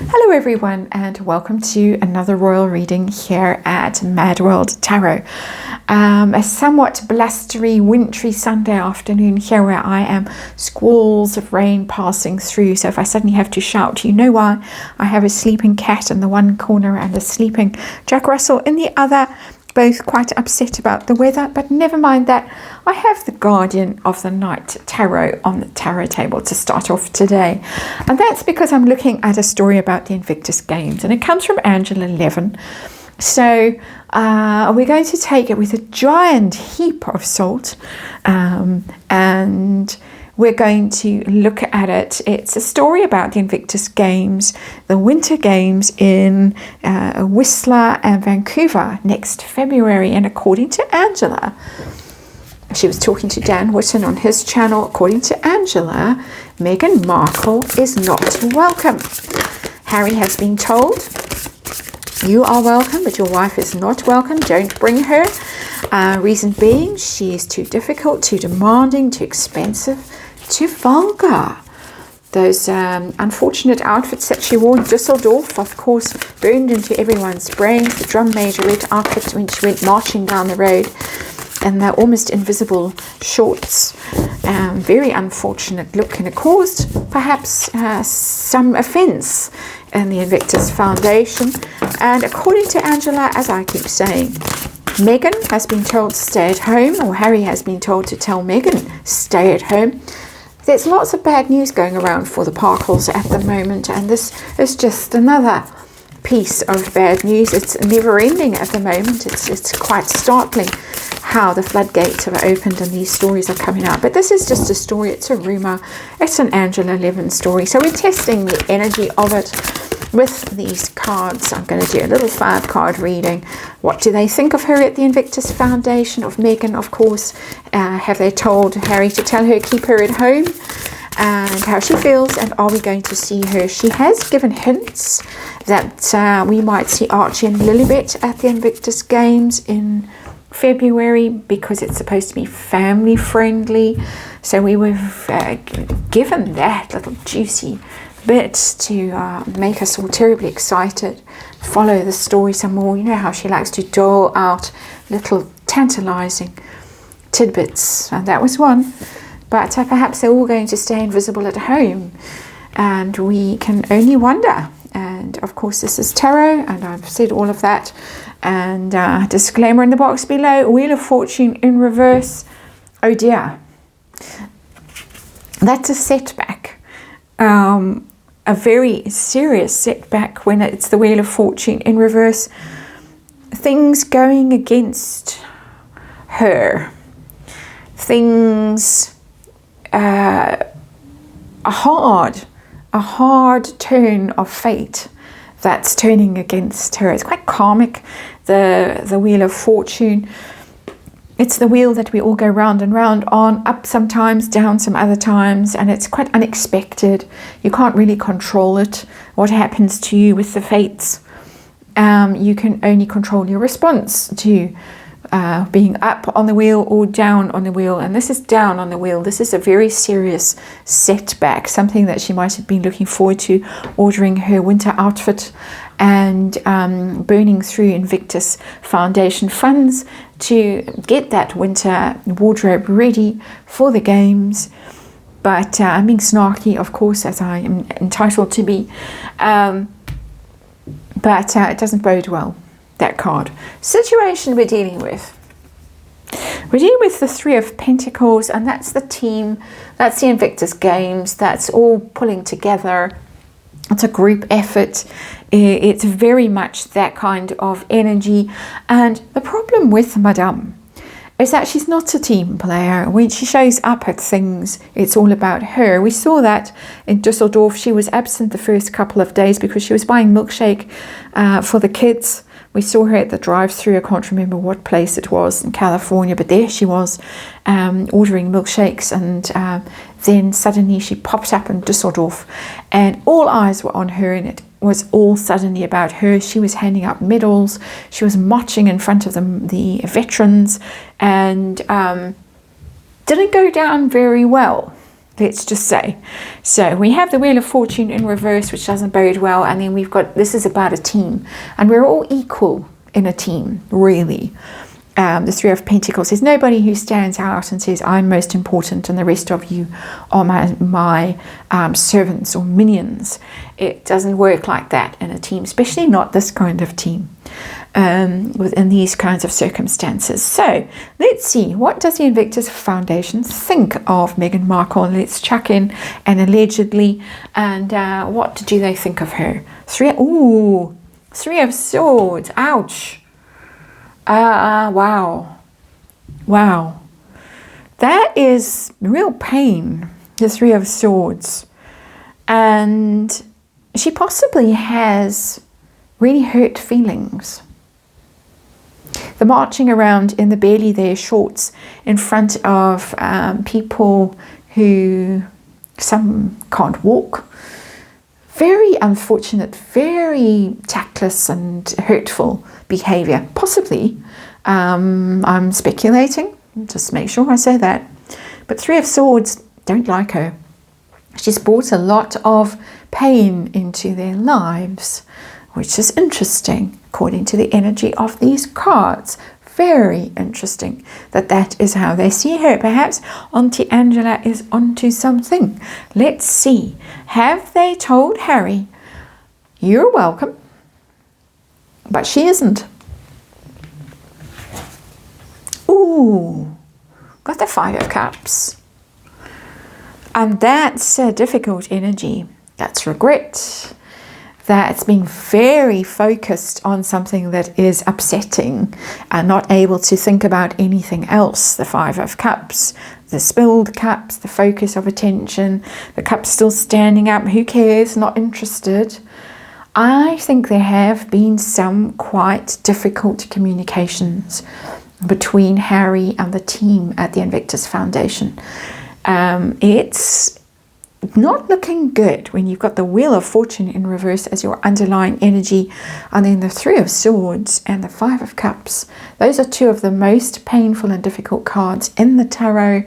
Hello everyone, and welcome to another royal reading here at MadWorldTarot. A somewhat blustery, wintry Sunday afternoon here where I am. Squalls of rain passing through, so if I suddenly have to shout, you know why. I have a sleeping cat in the one corner and a sleeping Jack Russell in the other, both quite upset about the weather, but never mind that. I have the Guardian of the Night Tarot on the tarot table to start off today, and that's because I'm looking at a story about the Invictus Games, and it comes from Angela 11. So we're going to take it with a giant heap of salt, and we're going to look at it. It's a story about the Invictus Games, the Winter Games in Whistler and Vancouver next February. And according to Angela, she was talking to Dan Whitten on his channel. According to Angela, Meghan Markle is not welcome. Harry has been told, you are welcome, but your wife is not welcome. Don't bring her. Reason being, she is too difficult, too demanding, too expensive, too vulgar. Those unfortunate outfits that she wore in Düsseldorf, of course, burned into everyone's brains. The drum majorette outfit when she went marching down the road, and the almost invisible shorts. Very unfortunate look, and it caused perhaps some offence in the Invictus Foundation. And according to Angela, as I keep saying, Meghan has been told to stay at home, or Harry has been told to tell Meghan stay at home. There's lots of bad news going around for the Parkles at the moment, and this is just another piece of bad news. It's never ending at the moment. It's quite startling how the floodgates have opened and these stories are coming out. But this is just a story. It's a rumor. It's an Angela 11 story. So we're testing the energy of it with these cards. I'm going to do a little 5-card reading. What do they think of her at the Invictus Foundation? Of Meghan, of course. Have they told Harry to tell her keep her at home? And how she feels, and are we going to see her? She has given hints that we might see Archie and Lilibet at the Invictus Games in February, because it's supposed to be family friendly. So we were given that little juicy bit to make us all terribly excited. Follow the story some more. You know how she likes to dole out little tantalizing tidbits, and that was one. But perhaps they're all going to stay invisible at home, and we can only wonder. And of course, this is tarot, and I've said all of that. And disclaimer in the box below: Wheel of Fortune in reverse. Oh dear, that's a setback, a very serious setback when it's the Wheel of Fortune in reverse. Things going against her. Things. A hard turn of fate that's turning against her. It's quite karmic, the Wheel of Fortune. It's the wheel that we all go round and round on, up sometimes, down some other times, and it's quite unexpected. You can't really control it, what happens to you with the fates. You can only control your response to being up on the wheel or down on the wheel. And this is down on the wheel. This is a very serious setback, something that she might have been looking forward to, ordering her winter outfit and burning through Invictus Foundation funds to get that winter wardrobe ready for the games. But I'm being snarky, of course, as I am entitled to be. But it doesn't bode well. That card. Situation we're dealing with. We're dealing with the Three of Pentacles, and that's the team. That's the Invictus Games. That's all pulling together. It's a group effort. It's very much that kind of energy. And the problem with Madame is that she's not a team player. When she shows up at things, it's all about her. We saw that in Düsseldorf. She was absent the first couple of days because she was buying milkshake for the kids. We saw her at the drive-thru. I can't remember what place it was in California, but there she was ordering milkshakes, and then suddenly she popped up in Düsseldorf, and all eyes were on her, and it was all suddenly about her. She was handing out medals. She was marching in front of the veterans, and didn't go down very well. let's just say. So we have the Wheel of Fortune in reverse, which doesn't bode well, and then we've got, this is about a team, and we're all equal in a team, really. The Three of Pentacles. There's nobody who stands out and says, I'm most important and the rest of you are my servants or minions. It doesn't work like that in a team, especially not this kind of team within these kinds of circumstances. So let's see, what does the Invictus Foundation think of Meghan Markle? Let's chuck in and allegedly, and what do they think of her? Three of Swords. Ouch. Wow. That is real pain, the Three of Swords. And she possibly has really hurt feelings. The marching around in the barely there shorts in front of people who some can't walk. Very unfortunate, very tactless and hurtful behavior. Possibly, I'm speculating, just make sure I say that. But Three of Swords don't like her. She's brought a lot of pain into their lives, which is interesting, according to the energy of these cards. Very interesting that is how they see her. Perhaps Auntie Angela is onto something. Let's see. Have they told Harry, you're welcome? But she isn't. Ooh, got the Five of Cups. And that's a difficult energy. That's regret. That's being very focused on something that is upsetting and not able to think about anything else. The Five of Cups, the spilled cups, the focus of attention, the cups still standing up. Who cares? Not interested. I think there have been some quite difficult communications between Harry and the team at the Invictus Foundation. It's not looking good when you've got the Wheel of Fortune in reverse as your underlying energy, and then the Three of Swords and the Five of Cups. Those are two of the most painful and difficult cards in the tarot,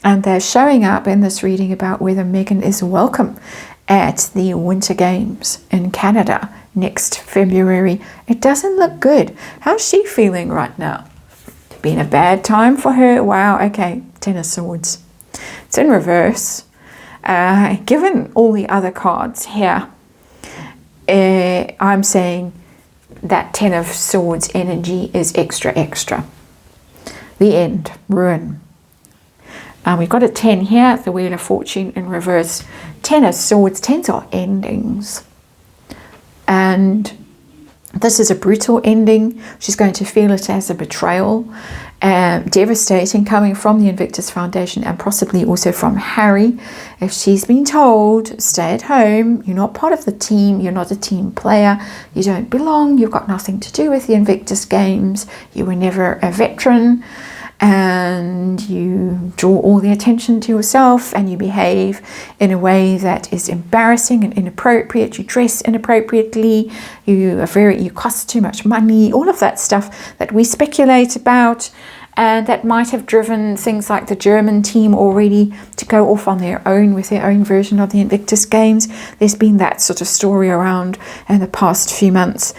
and they're showing up in this reading about whether Meghan is welcome at the Winter Games in Canada next February. It doesn't look good. How's she feeling right now? It's been a bad time for her. Wow, okay, Ten of Swords. It's in reverse. Given all the other cards here, I'm saying that Ten of Swords energy is extra. The end, ruin. We've got a 10 here, the Wheel of Fortune in reverse. Ten of Swords, tens are endings. And this is a brutal ending. She's going to feel it as a betrayal. Devastating, coming from the Invictus Foundation and possibly also from Harry. If she's been told, stay at home, you're not part of the team, you're not a team player, you don't belong, you've got nothing to do with the Invictus Games, you were never a veteran, and you draw all the attention to yourself and you behave in a way that is embarrassing and inappropriate, you dress inappropriately, you cost too much money, all of that stuff that we speculate about, and that might have driven things like the German team already to go off on their own with their own version of the Invictus Games. There's been that sort of story around in the past few months.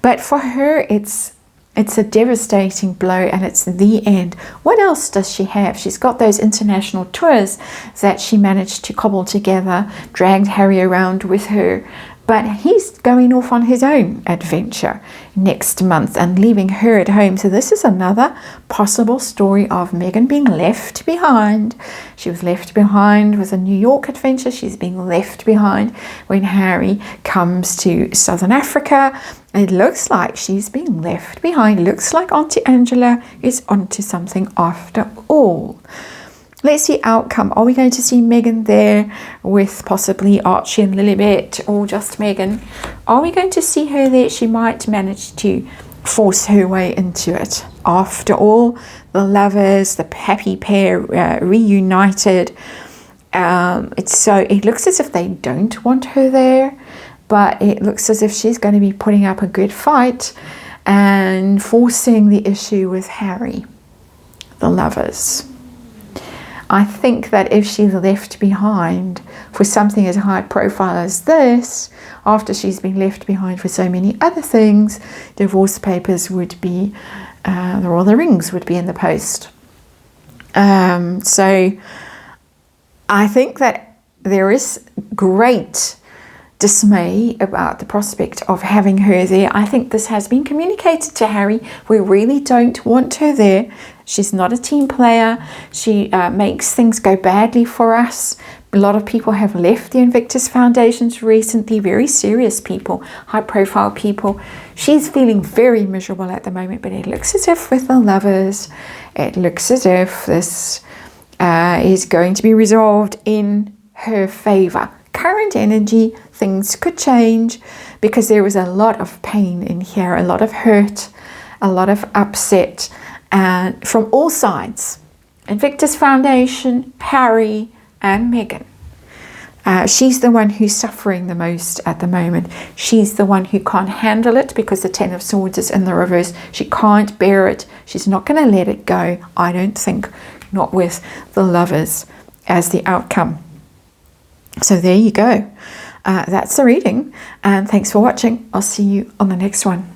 But for her, it's a devastating blow, and it's the end. What else does she have? She's got those international tours that she managed to cobble together, dragged Harry around with her, but he's going off on his own adventure next month and leaving her at home. So this is another possible story of Meghan being left behind. She was left behind with a New York adventure. She's being left behind when Harry comes to Southern Africa. It looks like she's being left behind. Looks like Auntie Angela is onto something after all. Let's see outcome. Are we going to see Meghan there with possibly Archie and Lilibet, or just Meghan? Are we going to see her there? She might manage to force her way into it. After all, the lovers, the happy pair reunited. It looks as if they don't want her there, but it looks as if she's going to be putting up a good fight and forcing the issue with Harry. The lovers. I think that if she's left behind for something as high profile as this, after she's been left behind for so many other things, divorce papers would be, or the rings would be in the post. So I think that there is great dismay about the prospect of having her there. I think this has been communicated to Harry. We really don't want her there. She's not a team player. She makes things go badly for us. A lot of people have left the Invictus Foundations recently, very serious people, high profile people. She's feeling very miserable at the moment, but it looks as if with the Lovers, it looks as if this is going to be resolved in her favor. Current energy, things could change because there was a lot of pain in here, a lot of hurt, a lot of upset, and from all sides. Invictus Foundation, Harry, and Meghan. She's the one who's suffering the most at the moment. She's the one who can't handle it because the Ten of Swords is in the reverse. She can't bear it. She's not going to let it go, I don't think, not with the Lovers as the outcome. So there you go. That's the reading, and thanks for watching. I'll see you on the next one.